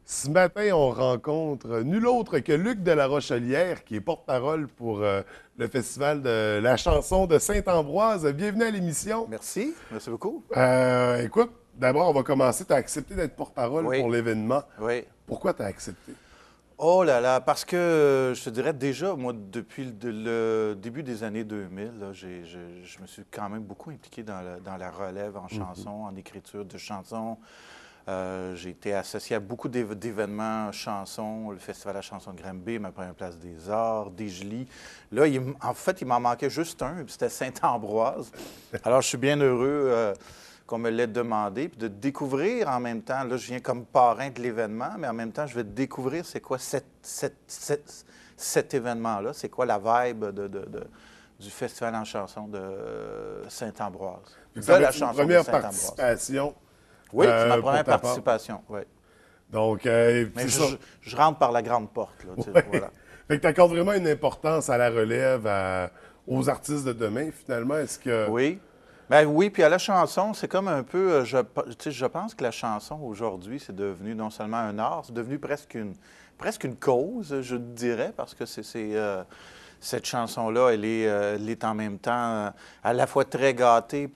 Ce matin, on rencontre nul autre que Luc de la Rochelière, qui est porte-parole pour le Festival de la chanson de Saint-Ambroise. Bienvenue à l'émission. Merci, merci beaucoup. Écoute, d'abord, on va commencer. Tu as accepté d'être porte-parole Oui, pour l'événement. oui. Pourquoi tu as accepté? Oh là là, parce que je te dirais déjà, moi, depuis le début des années 2000, là, je me suis quand même beaucoup impliqué dans la relève en chanson, en écriture de chansons. J'ai été associé à beaucoup d'événements chansons, le Festival de la chanson de Granby, ma première place des arts, des Gelis. Là, en fait, il m'en manquait juste un, puis c'était Saint-Ambroise. Alors, je suis bien heureux qu'on me l'ait demandé, puis de découvrir en même temps, là, je viens comme parrain de l'événement, mais en même temps, je vais découvrir c'est quoi cet événement-là, c'est quoi la vibe du Festival en chanson de Saint-Ambroise, de Ça va la être une chanson de première Saint-Ambroise. participation Oui, c'est ma pour première ta part. participation, oui. Donc, Mais c'est ça. je rentre par la grande porte, là, tu sais, Ouais. voilà. Fait que tu accordes vraiment une importance à la relève, aux artistes de demain, finalement. Est-ce que. Oui. Ben oui, puis à la chanson, c'est comme un peu, tu sais, je pense que la chanson aujourd'hui, c'est devenu non seulement un art, c'est devenu presque une cause, je dirais, parce que cette chanson-là, elle est en même temps à la fois très gâtée tu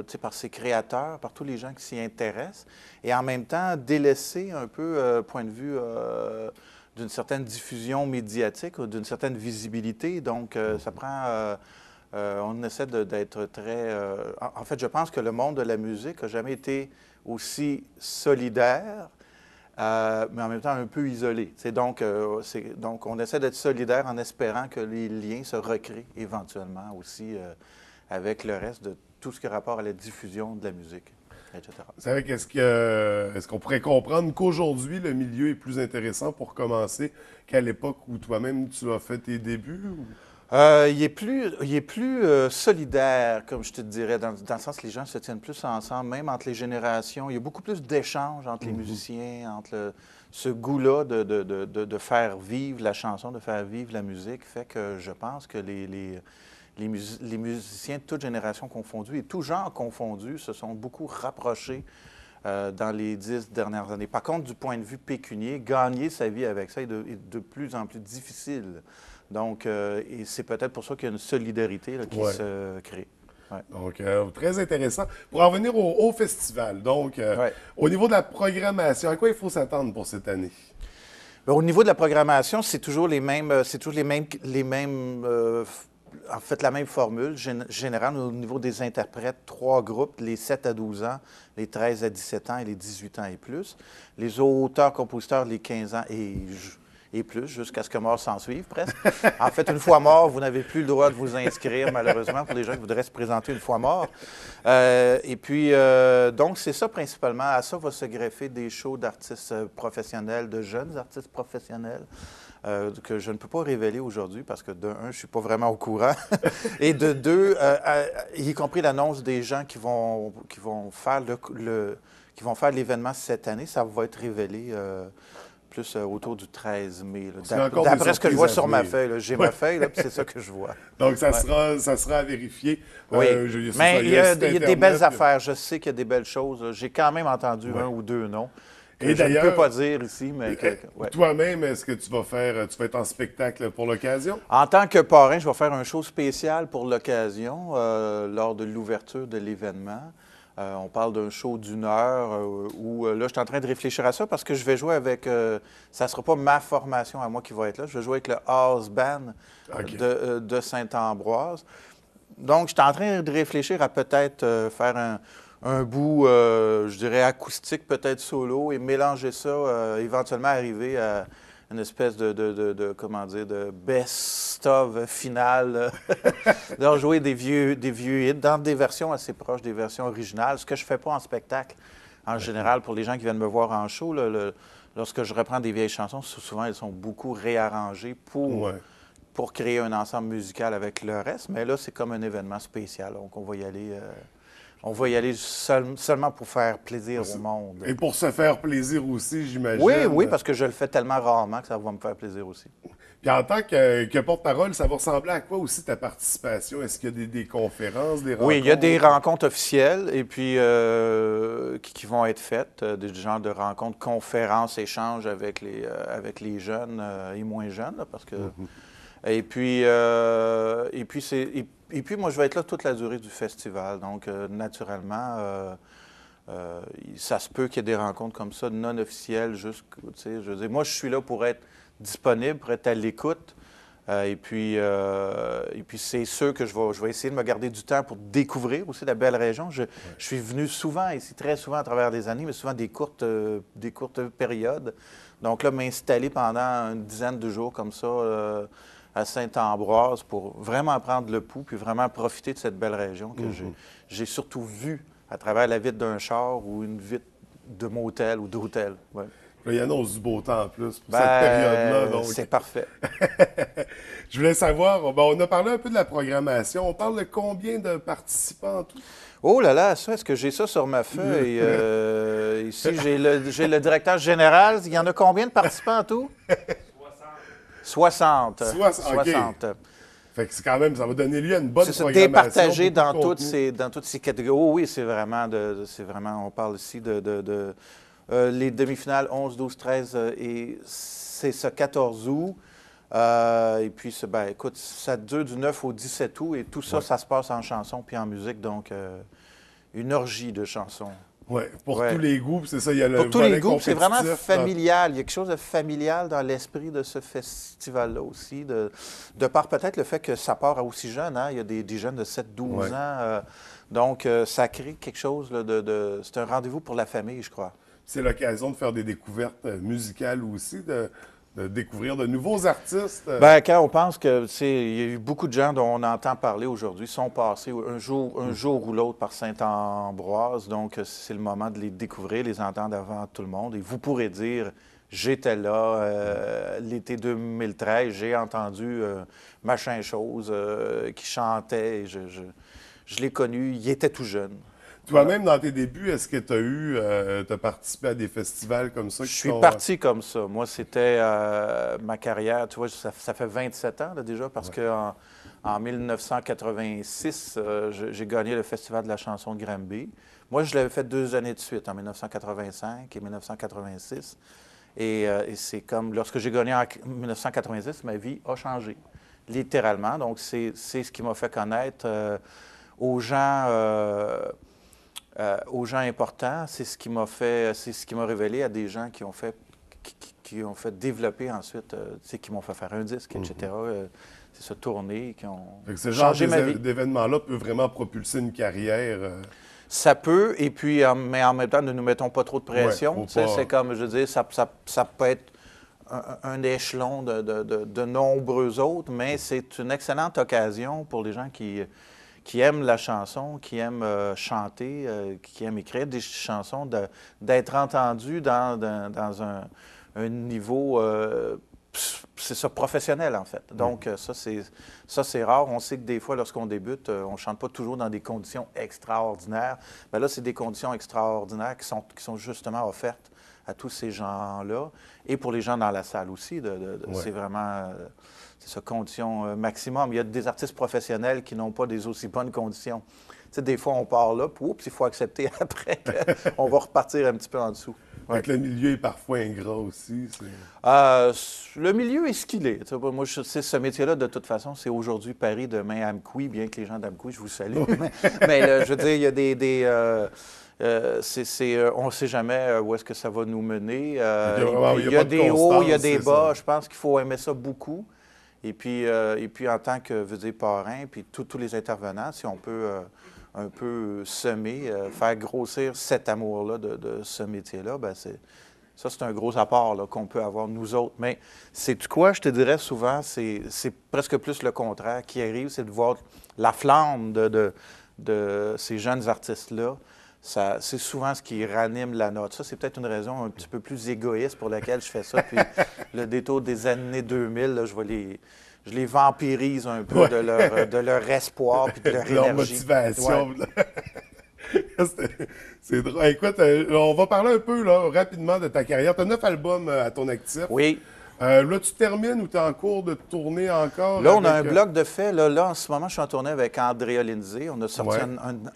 sais, par ses créateurs, par tous les gens qui s'y intéressent, et en même temps délaissée un peu, point de vue d'une certaine diffusion médiatique, ou d'une certaine visibilité. Donc, ça prend... on essaie d'être très... en fait, je pense que le monde de la musique n'a jamais été aussi solidaire, mais en même temps un peu isolé. Donc, on essaie d'être solidaire en espérant que les liens se recréent éventuellement aussi avec le reste de tout ce qui a rapport à la diffusion de la musique, etc. Vous savez, est-ce qu'on pourrait comprendre qu'aujourd'hui, le milieu est plus intéressant pour commencer qu'à l'époque où toi-même tu as fait tes débuts? Il est plus solidaire, comme je te dirais, dans le sens que les gens se tiennent plus ensemble, même entre les générations. Il y a beaucoup plus d'échanges entre les musiciens, ce goût-là de faire vivre la chanson, de faire vivre la musique, fait que je pense que les musiciens de toutes générations confondues et tout genre confondus se sont beaucoup rapprochés dans les 10 dernières années. Par contre, du point de vue pécunier, gagner sa vie avec ça est de plus en plus difficile. Donc, et c'est peut-être pour ça qu'il y a une solidarité là, qui Ouais. se crée. Ouais. Donc, très intéressant. Pour en venir au festival, donc, Ouais. au niveau de la programmation, à quoi il faut s'attendre pour cette année? Ben, au niveau de la programmation, c'est toujours en fait, la même formule générale au niveau des interprètes, 3 groupes, les 7 à 12 ans, les 13 à 17 ans et les 18 ans et plus. Les auteurs-compositeurs, les 15 ans et plus, jusqu'à ce que mort s'en suive, presque. En fait, une fois mort, vous n'avez plus le droit de vous inscrire, malheureusement, pour les gens qui voudraient se présenter une fois mort. Et puis, donc, c'est ça principalement. À ça va se greffer des shows d'artistes professionnels, de jeunes artistes professionnels, que je ne peux pas révéler aujourd'hui parce que, de un, je ne suis pas vraiment au courant, et de deux, y compris l'annonce des gens qui vont faire qui vont faire l'événement cette année, ça va être révélé plus autour du 13 mai. Parce qu'il y a encore des D'après ce que je vois surprises à sur ma venir. feuille, là. J'ai Ouais. ma feuille, là, puis c'est ça que je vois. Donc, ça Ouais. sera à vérifier. Oui, C'est ça, mais il y un a, site il y a des Internet, belles affaires. Je sais qu'il y a des belles choses. J'ai quand même entendu Ouais. un ou deux noms que Et je ne peux d'ailleurs, pas dire ici, mais ouais. toi-même, est-ce que tu vas être en spectacle pour l'occasion? En tant que parrain, je vais faire un show spécial pour l'occasion lors de l'ouverture de l'événement. On parle d'un show d'1 heure où là, je suis en train de réfléchir à ça parce que je vais jouer avec... ça ne sera pas ma formation à moi qui va être là. Je vais jouer avec le House Band OK. de Saint-Ambroise. Donc, je suis en train de réfléchir à peut-être faire un bout, je dirais, acoustique, peut-être solo, et mélanger ça, éventuellement arriver à une espèce comment dire, de best-of final. Donc, jouer des vieux hits dans des versions assez proches des versions originales, ce que je ne fais pas en spectacle. En général, pour les gens qui viennent me voir en show, là, lorsque je reprends des vieilles chansons, souvent, elles sont beaucoup réarrangées Ouais. pour créer un ensemble musical avec le reste. Mais là, c'est comme un événement spécial. Donc, on va y aller, seulement pour faire plaisir au monde. Et pour se faire plaisir aussi, j'imagine. Oui, oui, parce que je le fais tellement rarement que ça va me faire plaisir aussi. Puis en tant que porte-parole, ça va ressembler à quoi aussi ta participation? Est-ce qu'il y a des conférences, des rencontres? Oui, il y a des rencontres officielles et puis qui vont être faites, des genres de rencontres, conférences, échanges avec les jeunes et moins jeunes, là, parce que et puis moi je vais être là toute la durée du festival, donc naturellement ça se peut qu'il y ait des rencontres comme ça non officielles, juste, tu sais, je veux dire, moi je suis là pour être disponible, pour être à l'écoute. Et puis c'est sûr que je vais essayer de me garder du temps pour découvrir aussi la belle région. Je suis venu souvent ici, très souvent à travers des années, mais souvent des courtes périodes. Donc là, m'installer pendant une dizaine de jours comme ça à Saint-Ambroise pour vraiment prendre le pouls, puis vraiment profiter de cette belle région que j'ai surtout vue à travers la vitre d'un char ou une vitre de motel ou d'hôtel. Ouais. Là, il annonce du beau temps en plus pour cette période-là. Donc... C'est parfait. Je voulais savoir, on a parlé un peu de la programmation. On parle de combien de participants en tout? Oh là là, ça, est-ce que j'ai ça sur ma feuille? Ici, j'ai le directeur général. Il y en a combien de participants en tout? 60. 60. Fait que c'est quand même, ça va donner lieu à une bonne programmation. C'est départagé dans toutes ces catégories. Oh oui, c'est vraiment, on parle ici de les demi-finales 11, 12, 13 et c'est ce 14 août. Et puis, écoute, ça dure du 9 au 17 août et tout ça, ça se passe en chanson puis en musique. Donc, une orgie de chansons. Oui, pour tous les goûts, c'est ça, il y a le pour tous les goûts, c'est vraiment compétitif, familial. Il y a quelque chose de familial dans l'esprit de ce festival-là aussi, de par peut-être le fait que ça part à aussi jeune. Hein? Il y a des jeunes de 7-12 ans. Donc, ça crée quelque chose c'est un rendez-vous pour la famille, je crois. C'est l'occasion de faire des découvertes musicales aussi, de découvrir de nouveaux artistes. Bien, quand on pense que, tu sais, il y a eu beaucoup de gens dont on entend parler aujourd'hui, sont passés un jour ou l'autre par Saint-Ambroise. Donc, c'est le moment de les découvrir, les entendre avant tout le monde. Et vous pourrez dire, j'étais là, l'été 2013, j'ai entendu machin chose qui chantait. Je l'ai connu, il était tout jeune. Toi-même, dans tes débuts, est-ce que tu as participé à des festivals comme ça? Je suis parti comme ça. Moi, c'était ma carrière, tu vois, ça fait 27 ans là, déjà, parce qu'en 1986, j'ai gagné le Festival de la chanson de Granby. Moi, je l'avais fait 2 années de suite, en 1985 et 1986. Et c'est comme, lorsque j'ai gagné en 1986, ma vie a changé, littéralement. Donc, c'est ce qui m'a fait connaître aux gens importants, c'est ce qui m'a révélé à des gens qui ont fait développer ensuite, qui m'ont fait faire un disque, etc. C'est ça, tourner, qui ont changé ma vie. D'événements-là peut vraiment propulser une carrière. Ça peut, et puis, mais en même temps, ne nous mettons pas trop de pression. C'est comme, je veux dire, ça peut être un échelon de nombreux autres, mais c'est une excellente occasion pour les gens qui aiment la chanson, qui aiment chanter, qui aiment écrire des chansons, d'être entendus dans un niveau, c'est ça, professionnel en fait. Donc ça, c'est rare. On sait que des fois, lorsqu'on débute, on ne chante pas toujours dans des conditions extraordinaires. Mais là, c'est des conditions extraordinaires qui sont justement offertes à tous ces gens-là et pour les gens dans la salle aussi. C'est vraiment... c'est ça, conditions maximum. Il y a des artistes professionnels qui n'ont pas des aussi bonnes conditions. Tu sais, des fois, on part là, puis il faut accepter après qu'on va repartir un petit peu en dessous. Ouais. Le milieu est parfois ingrat aussi. Le milieu est ce qu'il est. Moi, je sais, ce métier-là, de toute façon, c'est aujourd'hui Paris, demain Amqui, bien que les gens d'Amqui, je vous salue. mais je veux dire, il y a on ne sait jamais où est-ce que ça va nous mener. Il y a des hauts, il y a des bas. Je pense qu'il faut aimer ça beaucoup. Et puis en tant que, parrain, puis tous les intervenants, si on peut un peu semer, faire grossir cet amour-là de ce métier-là, bien, c'est un gros apport qu'on peut avoir nous autres. Mais c'est quoi, je te dirais souvent, c'est presque plus le contraire qui arrive, c'est de voir la flamme de ces jeunes artistes-là. C'est souvent ce qui ranime la note. Ça, c'est peut-être une raison un petit peu plus égoïste pour laquelle je fais ça. Puis le détour des années 2000, là, je les vampirise un peu de leur espoir puis de leur énergie. Motivation. Ouais. C'est drôle. Écoute, on va parler un peu là, rapidement de ta carrière. Tu as 9 albums à ton actif. Oui. Là, tu termines ou tu es en cours de tourner encore? Là, on a un avec, bloc de fait. Là, en ce moment, je suis en tournée avec Andrea Lindsay. On a sorti Ouais.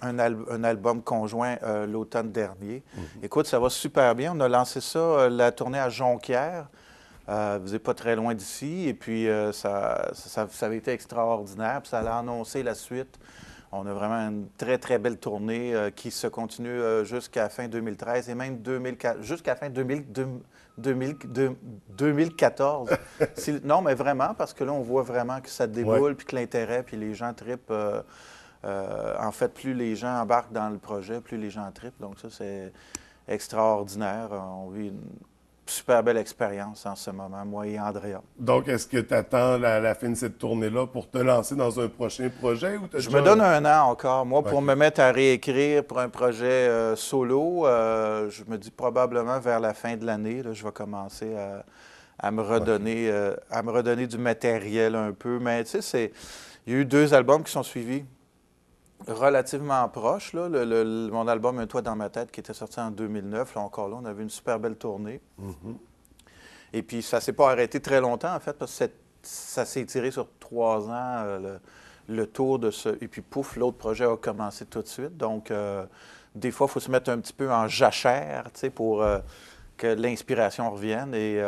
un album conjoint l'automne dernier. Écoute, ça va super bien. On a lancé ça, la tournée à Jonquière. Vous n'êtes pas très loin d'ici. Et puis, ça avait été extraordinaire. Puis ça a annoncé la suite. On a vraiment une très, très belle tournée qui se continue jusqu'à fin 2013 et même jusqu'à fin 2014. Non, mais vraiment, parce que là, on voit vraiment que ça déboule, puis que l'intérêt, puis les gens trippent. En fait, plus les gens embarquent dans le projet, plus les gens trippent. Donc ça, c'est extraordinaire. On vit une super belle expérience en ce moment, moi et Andrea. Donc, est-ce que tu attends la fin de cette tournée-là pour te lancer dans un prochain projet ou t'as Je déjà... me donne un an encore. Moi, pour OK. me mettre à réécrire pour un projet solo, je me dis probablement vers la fin de l'année, là, je vais commencer à me redonner du matériel un peu. Mais tu sais, il y a eu 2 albums qui sont suivis relativement proches. Là. Mon album Un toit dans ma tête qui était sorti en 2009. Là, encore là, on avait une super belle tournée. Et puis, ça ne s'est pas arrêté très longtemps, en fait, parce que ça s'est étiré sur 3 ans, le tour de ce... Et puis, pouf, l'autre projet a commencé tout de suite. Donc, des fois, il faut se mettre un petit peu en jachère, tu sais, pour que l'inspiration revienne. Et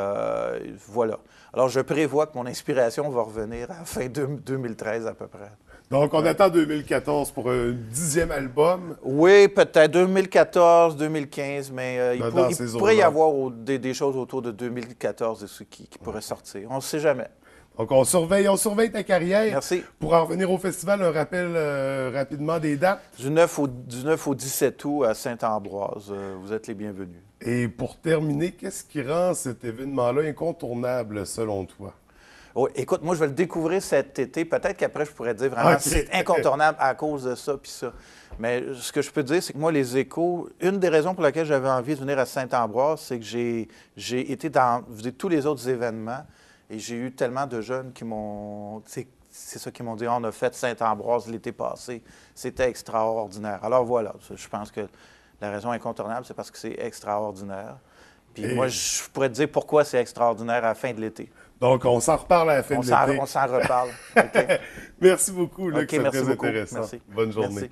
voilà. Alors, je prévois que mon inspiration va revenir à la fin 2013 à peu près. Donc, on attend 2014 pour un 10e album. Oui, peut-être 2014, 2015, mais il Dans il ces pourrait y eaux-là. avoir des choses autour de 2014 qui pourraient sortir. On ne sait jamais. Donc, on surveille ta carrière. Merci. Pour en revenir au festival, un rappel rapidement des dates. Du 9 au 17 août à Saint-Ambroise. Vous êtes les bienvenus. Et pour terminer, qu'est-ce qui rend cet événement-là incontournable selon toi? Oh, écoute, moi, je vais le découvrir cet été. Peut-être qu'après, je pourrais dire vraiment OK. c'est incontournable à cause de ça puis ça. Mais ce que je peux dire, c'est que moi, les échos, une des raisons pour laquelle j'avais envie de venir à Saint-Ambroise, c'est que j'ai été dans tous les autres événements et j'ai eu tellement de jeunes qui m'ont... C'est ça qui m'ont dit, on a fait Saint-Ambroise l'été passé. C'était extraordinaire. Alors voilà, je pense que la raison incontournable, c'est parce que c'est extraordinaire. Puis Et- moi, je pourrais te dire pourquoi c'est extraordinaire à la fin de l'été. Donc, on s'en reparle à la fin de l'été. On s'en reparle. OK? Merci beaucoup, Luc, OK, c'est merci très beaucoup. intéressant. Merci. Bonne journée. Merci.